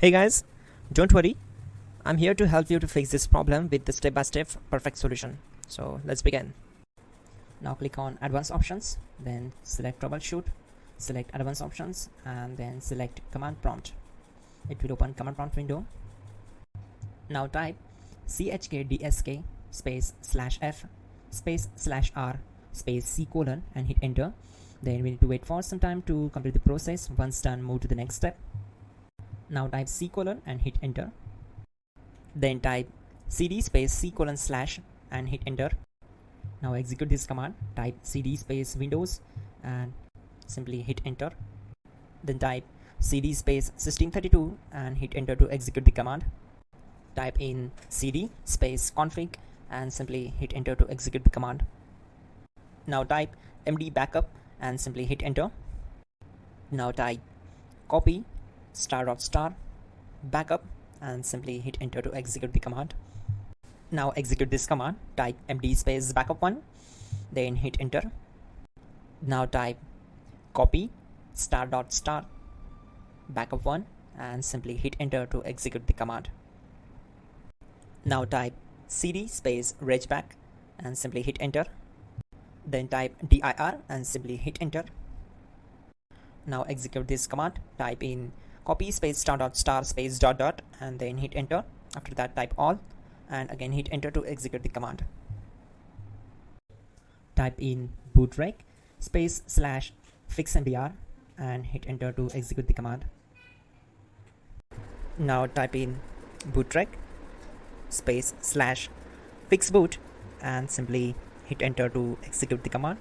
Hey guys, don't worry, I'm here to help you to fix this problem with the step-by-step perfect solution. So let's begin. Now click on Advanced Options, then select Troubleshoot, select Advanced Options, and then select Command Prompt. It will open Command Prompt window. Now type chkdsk space /f space /r space c colon and hit enter. Then we need to wait for some time to complete the process. Once done, move to the next step. Now type c colon and hit enter. Then type cd space c colon / and hit enter. Now execute this command. Type cd space Windows and simply hit enter. Then type cd space system32 and hit enter to execute the command. Type in cd space config and simply hit enter to execute the command. Now type md backup and simply hit enter. Now type copy *.* backup and simply hit enter to execute the command. Now execute this command. Type md space backup1, then hit enter. Now type copy *.* backup1 and simply hit enter to execute the command. Now type cd space regback and simply hit enter. Then type dir and simply hit enter. Now execute this command. Type in copy space *.* space .. and then hit enter. After that type all and again hit enter to execute the command. Type in bootrec space /fixmdr and hit enter to execute the command. Now type in bootrec space /fixboot and simply hit enter to execute the command.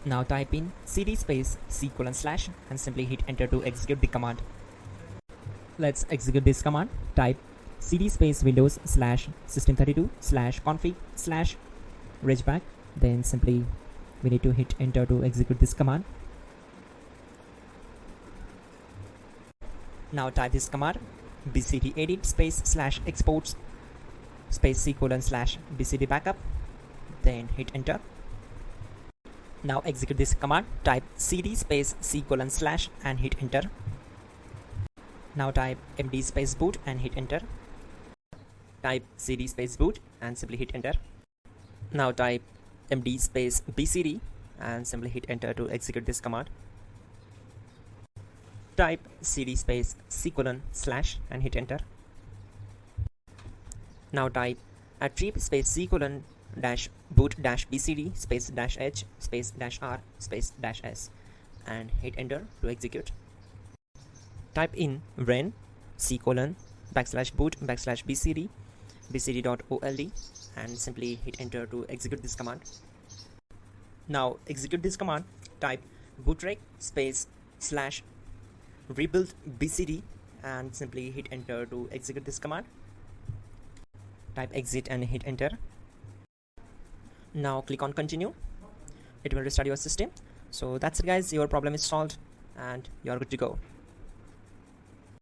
Now type in cd space c colon / and simply hit enter to execute the command. Let's execute this command. Type cd space Windows /system32 /config /regback. Then simply we need to hit enter to execute this command. Now type this command bcd edit space /exports space c colon /bcd backup. Then hit enter. Now execute this command. Type cd space c colon / and hit enter. Now type md space boot and hit enter. Type cd space boot and simply hit enter. Now type md space bcd and simply hit enter to execute this command. Type cd space c colon / and hit enter. Now type attrib space c colon -boot -bcd space -h space -r space -s and hit enter to execute. Type in ren c colon /boot /bcd bcd.old and simply hit enter to execute this command. Now execute this command. Type bootrec space /rebuild bcd and simply hit enter to execute this command. Type exit and hit enter. Now click on continue. It will restart your system. So that's it guys, your problem is solved and you're good to go.